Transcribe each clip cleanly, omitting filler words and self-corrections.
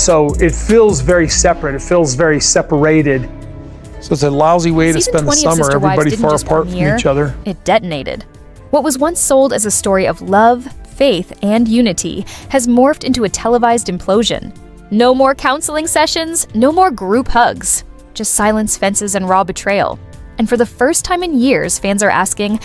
So it feels very separate. It feels very separated. So it's a lousy way to spend the summer, everybody far apart from each other. It detonated. What was once sold as a story of love, faith, and unity has morphed into a televised implosion. No more counseling sessions, no more group hugs, just silence, fences, and raw betrayal. And for the first time in years, fans are asking,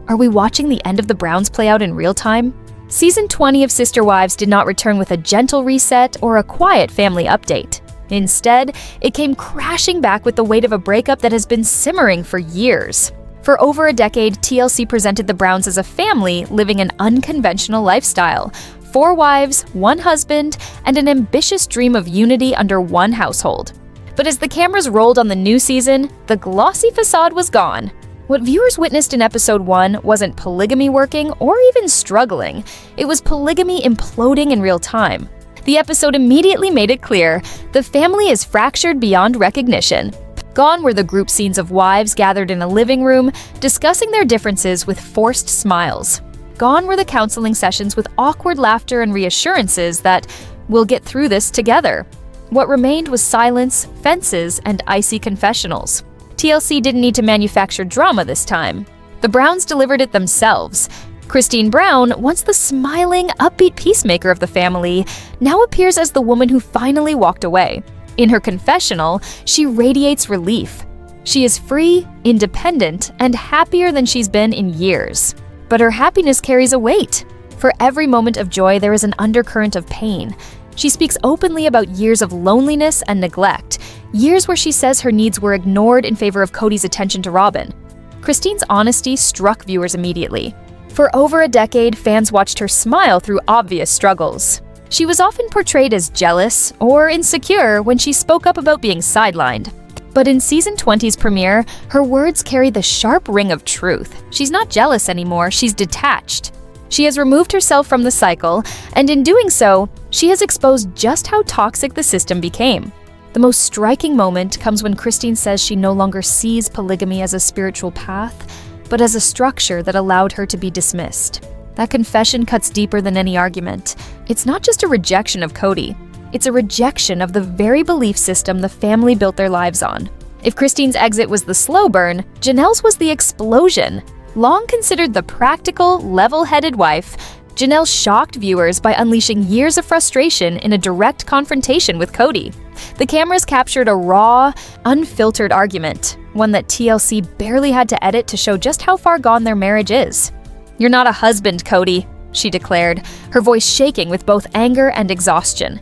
are we watching the end of the Browns play out in real time? Season 20 of Sister Wives did not return with a gentle reset or a quiet family update. Instead, it came crashing back with the weight of a breakup that has been simmering for years. For over a decade, TLC presented the Browns as a family living an unconventional lifestyle. 4 wives, 1 husband, and an ambitious dream of unity under one household. But as the cameras rolled on the new season, the glossy facade was gone. What viewers witnessed in episode 1 wasn't polygamy working or even struggling. It was polygamy imploding in real time. The episode immediately made it clear the family is fractured beyond recognition. Gone were the group scenes of wives gathered in a living room, discussing their differences with forced smiles. Gone were the counseling sessions with awkward laughter and reassurances that we'll get through this together. What remained was silence, fences, and icy confessionals. TLC didn't need to manufacture drama this time. The Browns delivered it themselves. Christine Brown, once the smiling, upbeat peacemaker of the family, now appears as the woman who finally walked away. In her confessional, she radiates relief. She is free, independent, and happier than she's been in years. But her happiness carries a weight. For every moment of joy, there is an undercurrent of pain. She speaks openly about years of loneliness and neglect, years where she says her needs were ignored in favor of Cody's attention to Robyn. Christine's honesty struck viewers immediately. For over a decade, fans watched her smile through obvious struggles. She was often portrayed as jealous or insecure when she spoke up about being sidelined. But in Season 20's premiere, her words carry the sharp ring of truth. She's not jealous anymore, she's detached. She has removed herself from the cycle, and in doing so, she has exposed just how toxic the system became. The most striking moment comes when Christine says she no longer sees polygamy as a spiritual path, but as a structure that allowed her to be dismissed. That confession cuts deeper than any argument. It's not just a rejection of Cody. It's a rejection of the very belief system the family built their lives on. If Christine's exit was the slow burn, Janelle's was the explosion. Long considered the practical, level-headed wife, Janelle shocked viewers by unleashing years of frustration in a direct confrontation with Cody. The cameras captured a raw, unfiltered argument, one that TLC barely had to edit to show just how far gone their marriage is. "You're not a husband, Cody," she declared, her voice shaking with both anger and exhaustion.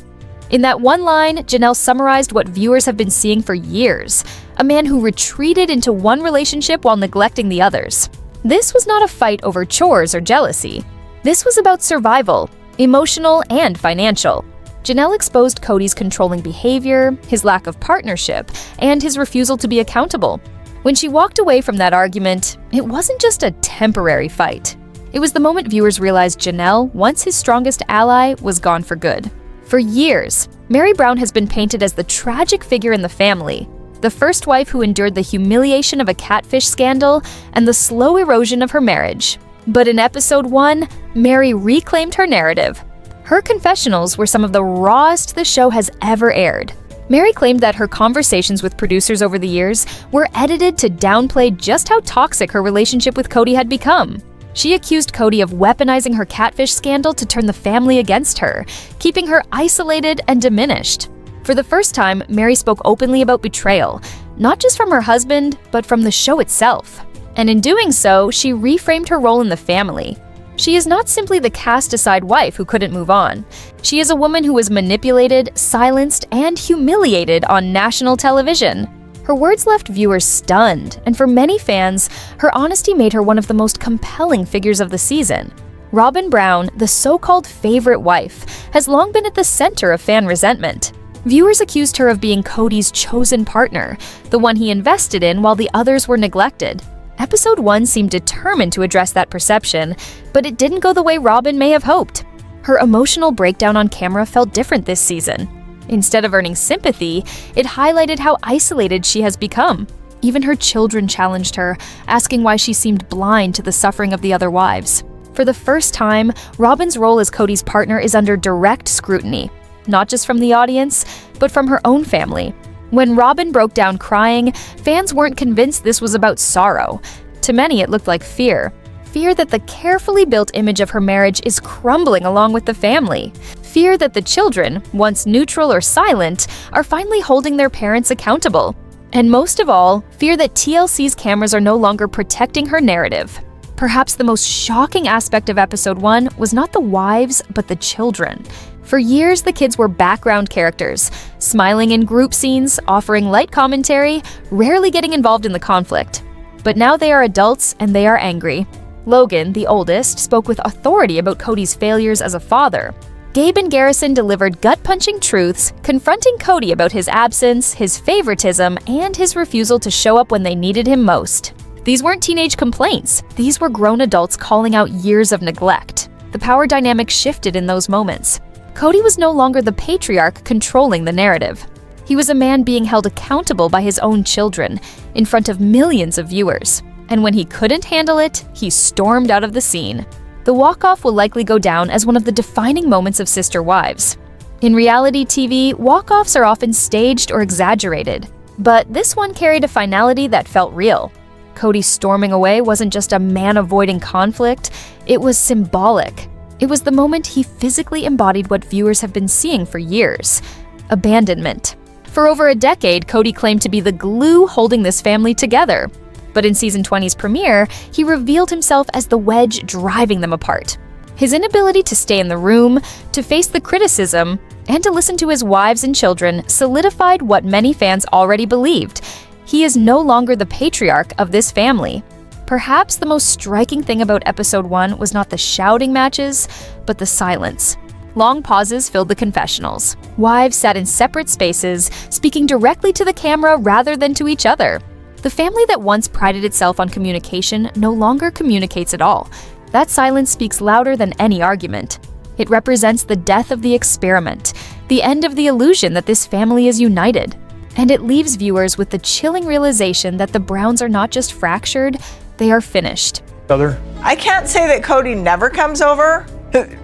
In that one line, Janelle summarized what viewers have been seeing for years, a man who retreated into one relationship while neglecting the others. This was not a fight over chores or jealousy. This was about survival, emotional and financial. Janelle exposed Cody's controlling behavior, his lack of partnership, and his refusal to be accountable. When she walked away from that argument, it wasn't just a temporary fight. It was the moment viewers realized Janelle, once his strongest ally, was gone for good. For years, Meri Brown has been painted as the tragic figure in the family, the first wife who endured the humiliation of a catfish scandal and the slow erosion of her marriage. But in episode 1, Meri reclaimed her narrative. Her confessionals were some of the rawest the show has ever aired. Meri claimed that her conversations with producers over the years were edited to downplay just how toxic her relationship with Cody had become. She accused Cody of weaponizing her catfish scandal to turn the family against her, keeping her isolated and diminished. For the first time, Meri spoke openly about betrayal, not just from her husband, but from the show itself. And in doing so, she reframed her role in the family. She is not simply the cast-aside wife who couldn't move on. She is a woman who was manipulated, silenced, and humiliated on national television. Her words left viewers stunned, and for many fans, her honesty made her one of the most compelling figures of the season. Robyn Brown, the so-called favorite wife, has long been at the center of fan resentment. Viewers accused her of being Cody's chosen partner, the one he invested in while the others were neglected. Episode 1 seemed determined to address that perception, but it didn't go the way Robyn may have hoped. Her emotional breakdown on camera felt different this season. Instead of earning sympathy, it highlighted how isolated she has become. Even her children challenged her, asking why she seemed blind to the suffering of the other wives. For the first time, Robyn's role as Cody's partner is under direct scrutiny. not just from the audience, but from her own family. When Robyn broke down crying, fans weren't convinced this was about sorrow. To many, it looked like fear. Fear that the carefully built image of her marriage is crumbling along with the family. Fear that the children, once neutral or silent, are finally holding their parents accountable. And most of all, fear that TLC's cameras are no longer protecting her narrative. Perhaps the most shocking aspect of episode 1 was not the wives, but the children. For years, the kids were background characters, smiling in group scenes, offering light commentary, rarely getting involved in the conflict. But now they are adults and they are angry. Logan, the oldest, spoke with authority about Cody's failures as a father. Gabe and Garrison delivered gut-punching truths, confronting Cody about his absence, his favoritism, and his refusal to show up when they needed him most. These weren't teenage complaints. These were grown adults calling out years of neglect. The power dynamic shifted in those moments. Cody was no longer the patriarch controlling the narrative. He was a man being held accountable by his own children, in front of millions of viewers. And when he couldn't handle it, he stormed out of the scene. The walk-off will likely go down as one of the defining moments of Sister Wives. In reality TV, walk-offs are often staged or exaggerated. But this one carried a finality that felt real. Cody storming away wasn't just a man avoiding conflict, it was symbolic. It was the moment he physically embodied what viewers have been seeing for years: abandonment. For over a decade, Cody claimed to be the glue holding this family together. But in season 20's premiere, he revealed himself as the wedge driving them apart. His inability to stay in the room, to face the criticism, and to listen to his wives and children solidified what many fans already believed: he is no longer the patriarch of this family. Perhaps the most striking thing about episode 1 was not the shouting matches, but the silence. Long pauses filled the confessionals. Wives sat in separate spaces, speaking directly to the camera rather than to each other. The family that once prided itself on communication no longer communicates at all. That silence speaks louder than any argument. It represents the death of the experiment, the end of the illusion that this family is united. And it leaves viewers with the chilling realization that the Browns are not just fractured, they are finished. I can't say that Cody never comes over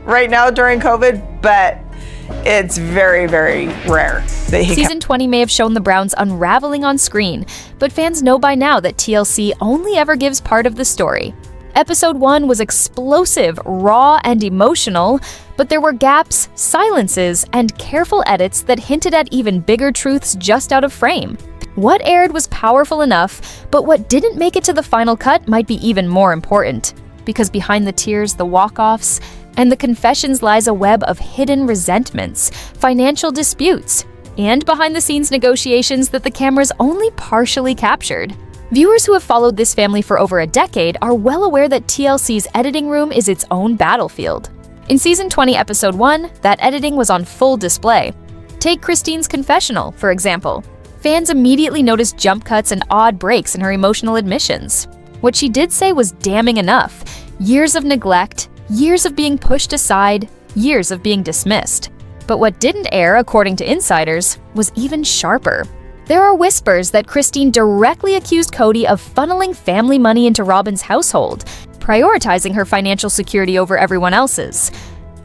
right now during COVID, but it's very, very rare that he Season 20 may have shown the Browns unraveling on screen, but fans know by now that TLC only ever gives part of the story. Episode 1 was explosive, raw, and emotional, but there were gaps, silences, and careful edits that hinted at even bigger truths just out of frame. What aired was powerful enough, but what didn't make it to the final cut might be even more important. Because behind the tears, the walk-offs, and the confessions lies a web of hidden resentments, financial disputes, and behind-the-scenes negotiations that the cameras only partially captured. Viewers who have followed this family for over a decade are well aware that TLC's editing room is its own battlefield. In Season 20, Episode 1, that editing was on full display. Take Christine's confessional, for example. Fans immediately noticed jump cuts and odd breaks in her emotional admissions. What she did say was damning enough. Years of neglect, years of being pushed aside, years of being dismissed. But what didn't air, according to insiders, was even sharper. There are whispers that Christine directly accused Cody of funneling family money into Robyn's household, prioritizing her financial security over everyone else's.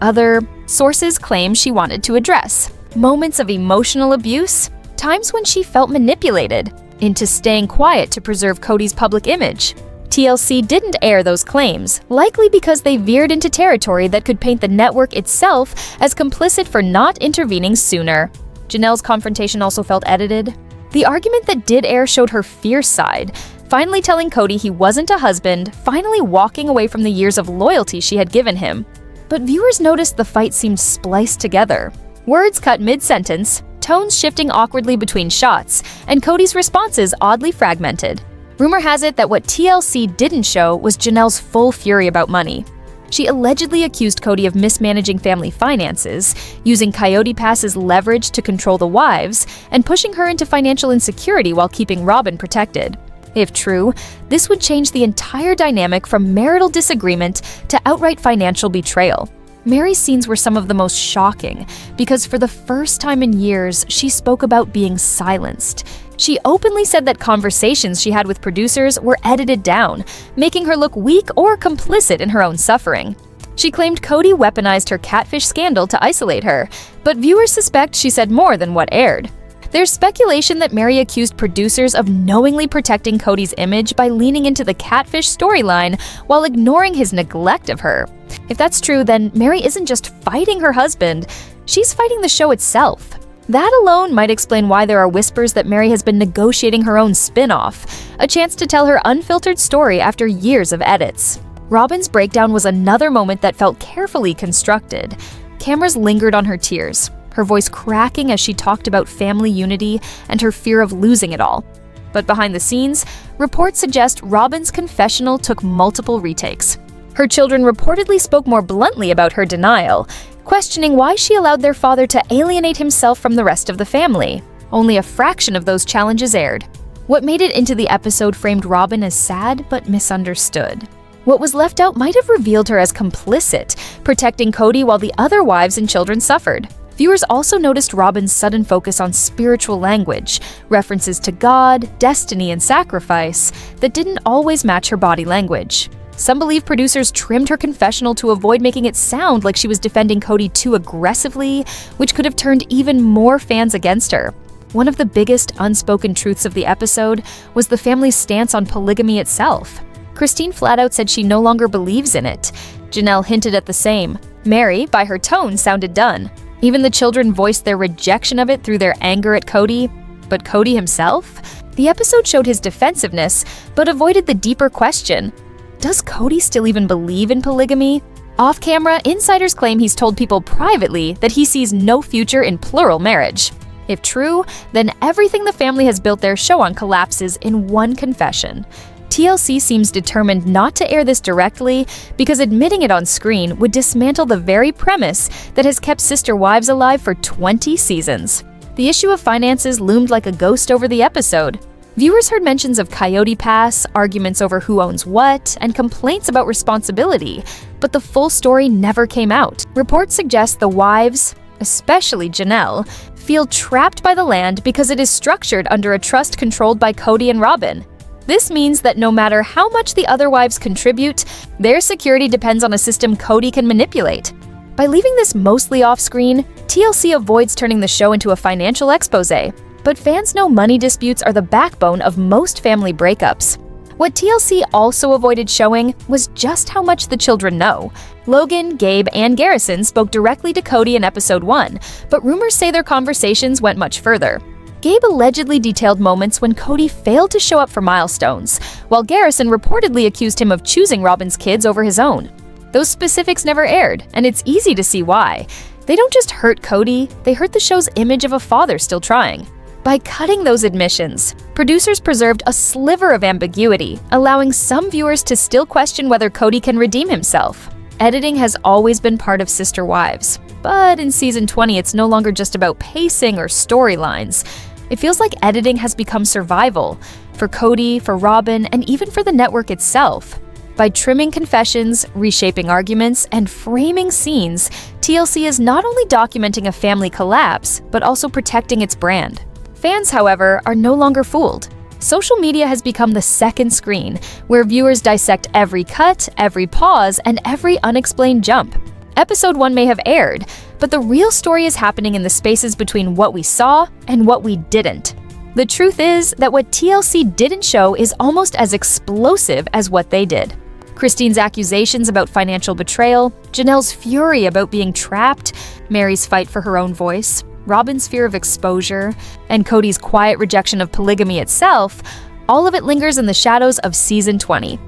Other sources claim she wanted to address moments of emotional abuse, times when she felt manipulated into staying quiet to preserve Cody's public image. TLC didn't air those claims, likely because they veered into territory that could paint the network itself as complicit for not intervening sooner. Janelle's confrontation also felt edited. The argument that did air showed her fierce side, finally telling Cody he wasn't a husband, finally walking away from the years of loyalty she had given him. But viewers noticed the fight seemed spliced together. Words cut mid-sentence, tones shifting awkwardly between shots, and Cody's responses oddly fragmented. Rumor has it that what TLC didn't show was Janelle's full fury about money. She allegedly accused Cody of mismanaging family finances, using Coyote Pass as leverage to control the wives, and pushing her into financial insecurity while keeping Robyn protected. If true, this would change the entire dynamic from marital disagreement to outright financial betrayal. Meri's scenes were some of the most shocking, because for the first time in years, she spoke about being silenced. She openly said that conversations she had with producers were edited down, making her look weak or complicit in her own suffering. She claimed Cody weaponized her catfish scandal to isolate her, but viewers suspect she said more than what aired. There's speculation that Meri accused producers of knowingly protecting Cody's image by leaning into the catfish storyline while ignoring his neglect of her. If that's true, then Meri isn't just fighting her husband, she's fighting the show itself. That alone might explain why there are whispers that Meri has been negotiating her own spin-off, a chance to tell her unfiltered story after years of edits. Robyn's breakdown was another moment that felt carefully constructed. Cameras lingered on her tears, her voice cracking as she talked about family unity and her fear of losing it all. But behind the scenes, reports suggest Robyn's confessional took multiple retakes. Her children reportedly spoke more bluntly about her denial, questioning why she allowed their father to alienate himself from the rest of the family. Only a fraction of those challenges aired. What made it into the episode framed Robyn as sad but misunderstood. What was left out might have revealed her as complicit, protecting Cody while the other wives and children suffered. Viewers also noticed Robyn's sudden focus on spiritual language, references to God, destiny, and sacrifice that didn't always match her body language. Some believe producers trimmed her confessional to avoid making it sound like she was defending Cody too aggressively, which could have turned even more fans against her. One of the biggest unspoken truths of the episode was the family's stance on polygamy itself. Christine flat out said she no longer believes in it. Janelle hinted at the same. Meri, by her tone, sounded done. Even the children voiced their rejection of it through their anger at Cody. But Cody himself? The episode showed his defensiveness, but avoided the deeper question. Does Cody still even believe in polygamy? Off-camera, insiders claim he's told people privately that he sees no future in plural marriage. If true, then everything the family has built their show on collapses in one confession. TLC seems determined not to air this directly because admitting it on screen would dismantle the very premise that has kept Sister Wives alive for 20 seasons. The issue of finances loomed like a ghost over the episode. Viewers heard mentions of Coyote Pass, arguments over who owns what, and complaints about responsibility, but the full story never came out. Reports suggest the wives, especially Janelle, feel trapped by the land because it is structured under a trust controlled by Cody and Robyn. This means that no matter how much the other wives contribute, their security depends on a system Cody can manipulate. By leaving this mostly off-screen, TLC avoids turning the show into a financial exposé. But fans know money disputes are the backbone of most family breakups. What TLC also avoided showing was just how much the children know. Logan, Gabe, and Garrison spoke directly to Cody in episode 1, but rumors say their conversations went much further. Gabe allegedly detailed moments when Cody failed to show up for milestones, while Garrison reportedly accused him of choosing Robyn's kids over his own. Those specifics never aired, and it's easy to see why. They don't just hurt Cody, they hurt the show's image of a father still trying. By cutting those admissions, producers preserved a sliver of ambiguity, allowing some viewers to still question whether Cody can redeem himself. Editing has always been part of Sister Wives, but in season 20 it's no longer just about pacing or storylines. It feels like editing has become survival, for Cody, for Robyn, and even for the network itself. By trimming confessions, reshaping arguments, and framing scenes, TLC is not only documenting a family collapse, but also protecting its brand. Fans, however, are no longer fooled. Social media has become the second screen, where viewers dissect every cut, every pause, and every unexplained jump. Episode 1 may have aired, but the real story is happening in the spaces between what we saw and what we didn't. The truth is that what TLC didn't show is almost as explosive as what they did. Christine's accusations about financial betrayal, Janelle's fury about being trapped, Meri's fight for her own voice, Robyn's fear of exposure, and Cody's quiet rejection of polygamy itself, all of it lingers in the shadows of season 20.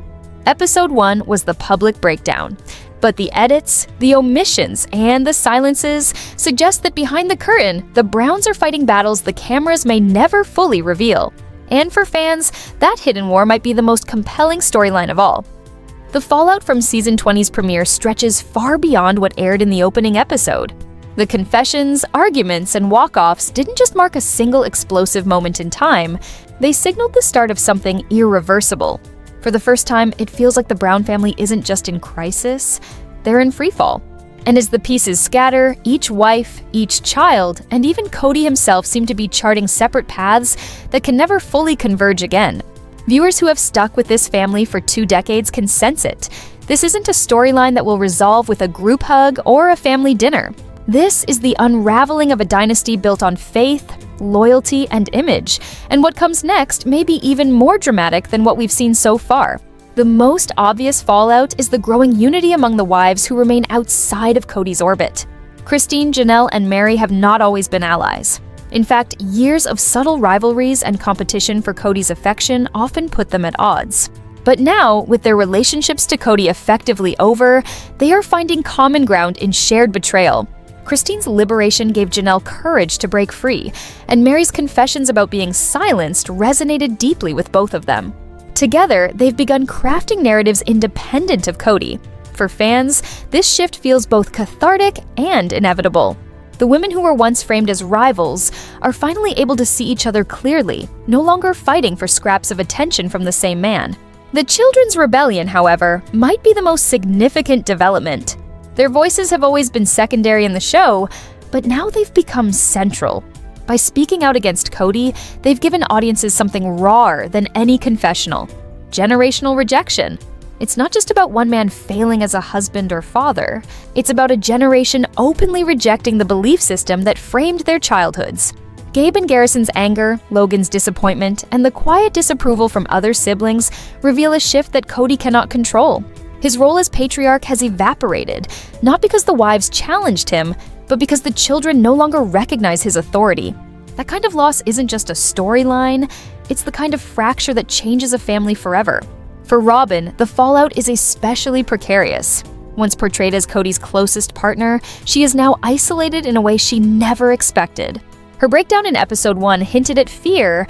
Episode 1 was the public breakdown. But the edits, the omissions, and the silences suggest that behind the curtain, the Browns are fighting battles the cameras may never fully reveal. And for fans, that hidden war might be the most compelling storyline of all. The fallout from season 20's premiere stretches far beyond what aired in the opening episode. The confessions, arguments, and walk-offs didn't just mark a single explosive moment in time, they signaled the start of something irreversible. For the first time, it feels like the Brown family isn't just in crisis, they're in freefall. And as the pieces scatter, each wife, each child, and even Cody himself seem to be charting separate paths that can never fully converge again. Viewers who have stuck with this family for 2 decades can sense it. This isn't a storyline that will resolve with a group hug or a family dinner. This is the unraveling of a dynasty built on faith, loyalty, and image, and what comes next may be even more dramatic than what we've seen so far. The most obvious fallout is the growing unity among the wives who remain outside of Cody's orbit. Christine, Janelle, and Meri have not always been allies. In fact, years of subtle rivalries and competition for Cody's affection often put them at odds. But now, with their relationships to Cody effectively over, they are finding common ground in shared betrayal. Christine's liberation gave Janelle courage to break free, and Meri's confessions about being silenced resonated deeply with both of them. Together, they've begun crafting narratives independent of Cody. For fans, this shift feels both cathartic and inevitable. The women who were once framed as rivals are finally able to see each other clearly, no longer fighting for scraps of attention from the same man. The children's rebellion, however, might be the most significant development. Their voices have always been secondary in the show, but now they've become central. By speaking out against Cody, they've given audiences something rawer than any confessional: generational rejection. It's not just about one man failing as a husband or father. It's about a generation openly rejecting the belief system that framed their childhoods. Gabe and Garrison's anger, Logan's disappointment, and the quiet disapproval from other siblings reveal a shift that Cody cannot control. His role as patriarch has evaporated, not because the wives challenged him, but because the children no longer recognize his authority. That kind of loss isn't just a storyline, it's the kind of fracture that changes a family forever. For Robyn, the fallout is especially precarious. Once portrayed as Cody's closest partner, she is now isolated in a way she never expected. Her breakdown in episode 1 hinted at fear,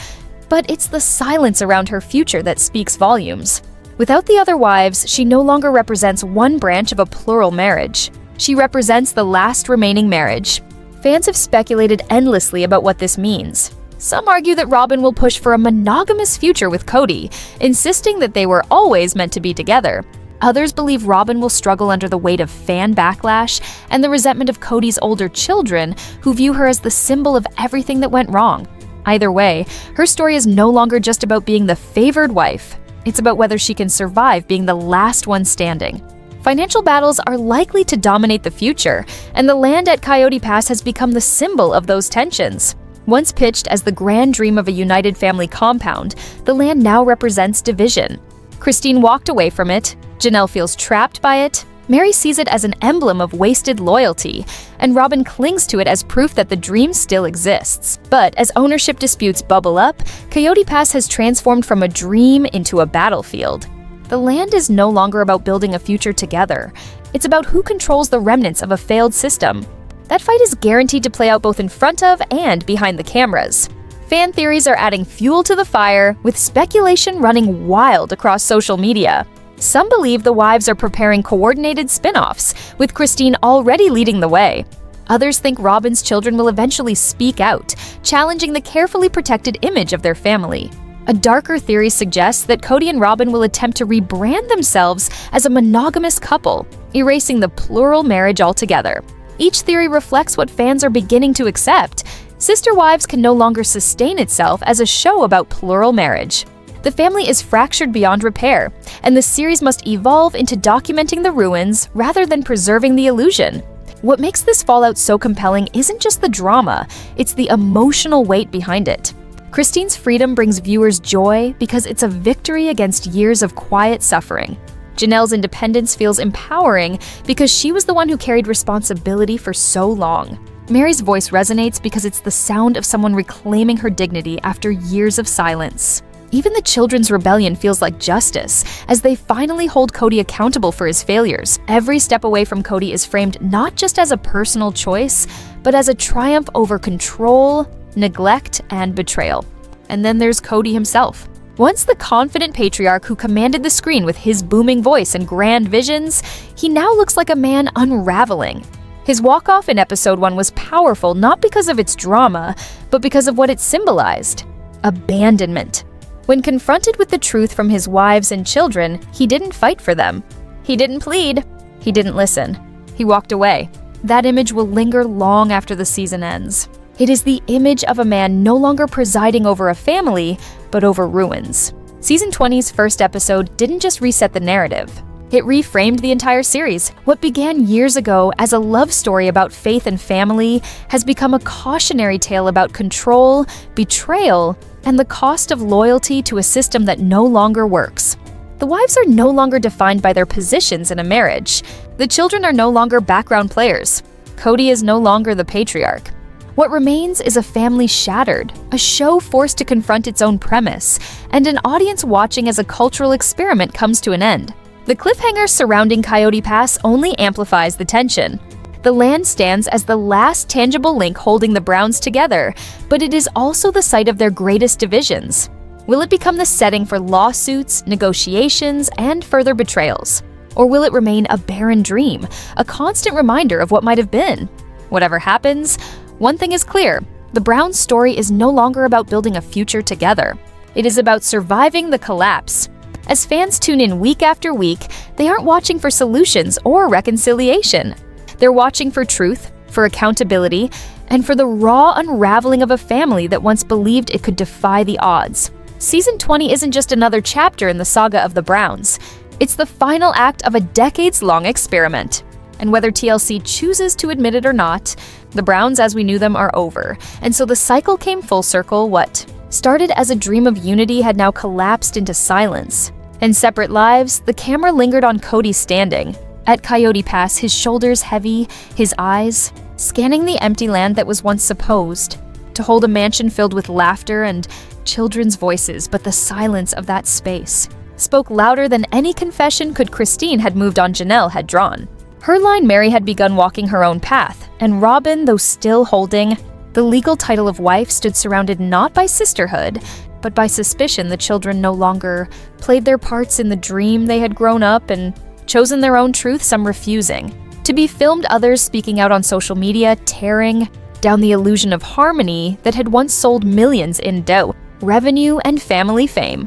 but it's the silence around her future that speaks volumes. Without the other wives, she no longer represents one branch of a plural marriage. She represents the last remaining marriage. Fans have speculated endlessly about what this means. Some argue that Robyn will push for a monogamous future with Cody, insisting that they were always meant to be together. Others believe Robyn will struggle under the weight of fan backlash and the resentment of Cody's older children, who view her as the symbol of everything that went wrong. Either way, her story is no longer just about being the favored wife. It's about whether she can survive being the last one standing. Financial battles are likely to dominate the future, and the land at Coyote Pass has become the symbol of those tensions. Once pitched as the grand dream of a united family compound, the land now represents division. Christine walked away from it, Janelle feels trapped by it, Meri sees it as an emblem of wasted loyalty, and Robyn clings to it as proof that the dream still exists. But as ownership disputes bubble up, Coyote Pass has transformed from a dream into a battlefield. The land is no longer about building a future together. It's about who controls the remnants of a failed system. That fight is guaranteed to play out both in front of and behind the cameras. Fan theories are adding fuel to the fire, with speculation running wild across social media. Some believe the wives are preparing coordinated spin-offs, with Christine already leading the way. Others think Robyn's children will eventually speak out, challenging the carefully protected image of their family. A darker theory suggests that Cody and Robyn will attempt to rebrand themselves as a monogamous couple, erasing the plural marriage altogether. Each theory reflects what fans are beginning to accept. Sister Wives can no longer sustain itself as a show about plural marriage. The family is fractured beyond repair, and the series must evolve into documenting the ruins rather than preserving the illusion. What makes this fallout so compelling isn't just the drama, it's the emotional weight behind it. Christine's freedom brings viewers joy because it's a victory against years of quiet suffering. Janelle's independence feels empowering because she was the one who carried responsibility for so long. Meri's voice resonates because it's the sound of someone reclaiming her dignity after years of silence. Even the children's rebellion feels like justice, as they finally hold Cody accountable for his failures. Every step away from Cody is framed not just as a personal choice, but as a triumph over control, neglect, and betrayal. And then there's Cody himself. Once the confident patriarch who commanded the screen with his booming voice and grand visions, he now looks like a man unraveling. His walk-off in episode 1 was powerful not because of its drama, but because of what it symbolized: abandonment. When confronted with the truth from his wives and children, he didn't fight for them. He didn't plead. He didn't listen. He walked away. That image will linger long after the season ends. It is the image of a man no longer presiding over a family, but over ruins. Season 20's first episode didn't just reset the narrative. It reframed the entire series. What began years ago as a love story about faith and family has become a cautionary tale about control, betrayal, and the cost of loyalty to a system that no longer works. The wives are no longer defined by their positions in a marriage. The children are no longer background players. Cody is no longer the patriarch. What remains is a family shattered, a show forced to confront its own premise, and an audience watching as a cultural experiment comes to an end. The cliffhanger surrounding Coyote Pass only amplifies the tension. The land stands as the last tangible link holding the Browns together, but it is also the site of their greatest divisions. Will it become the setting for lawsuits, negotiations, and further betrayals? Or will it remain a barren dream, a constant reminder of what might have been? Whatever happens, one thing is clear: the Browns' story is no longer about building a future together. It is about surviving the collapse. As fans tune in week after week, they aren't watching for solutions or reconciliation. They're watching for truth, for accountability, and for the raw unraveling of a family that once believed it could defy the odds. Season 20 isn't just another chapter in the saga of the Browns. It's the final act of a decades-long experiment. And whether TLC chooses to admit it or not, the Browns as we knew them are over. And so the cycle came full circle. What started as a dream of unity had now collapsed into silence. In separate lives, the camera lingered on Cody standing. At Coyote Pass, his shoulders heavy, his eyes scanning the empty land that was once supposed to hold a mansion filled with laughter and children's voices, but the silence of that space spoke louder than any confession Christine had moved on Janelle had drawn. Her line Meri had begun walking her own path, and Robyn, though still holding the legal title of wife, stood surrounded not by sisterhood, but by suspicion. The children no longer played their parts in the dream they had grown up and chosen their own truth, some refusing to be filmed, others speaking out on social media, tearing down the illusion of harmony that had once sold millions in dough, revenue, and family fame.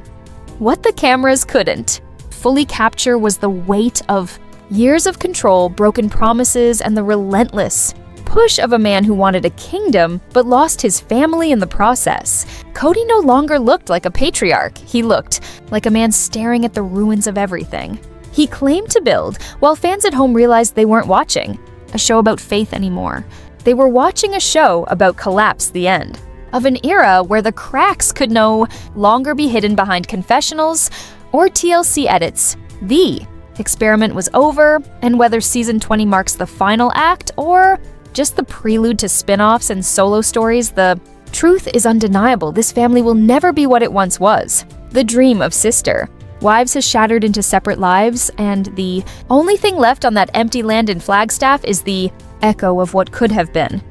What the cameras couldn't fully capture was the weight of years of control, broken promises, and the relentless push of a man who wanted a kingdom but lost his family in the process. Cody no longer looked like a patriarch. He looked like a man staring at the ruins of everything he claimed to build, while fans at home realized they weren't watching a show about faith anymore. They were watching a show about collapse, the end of an era where the cracks could no longer be hidden behind confessionals or TLC edits. The experiment was over, and whether season 20 marks the final act or just the prelude to spin-offs and solo stories, the truth is undeniable. This family will never be what it once was. The dream of sister. Wives has shattered into separate lives, and the only thing left on that empty land in Flagstaff is the echo of what could have been.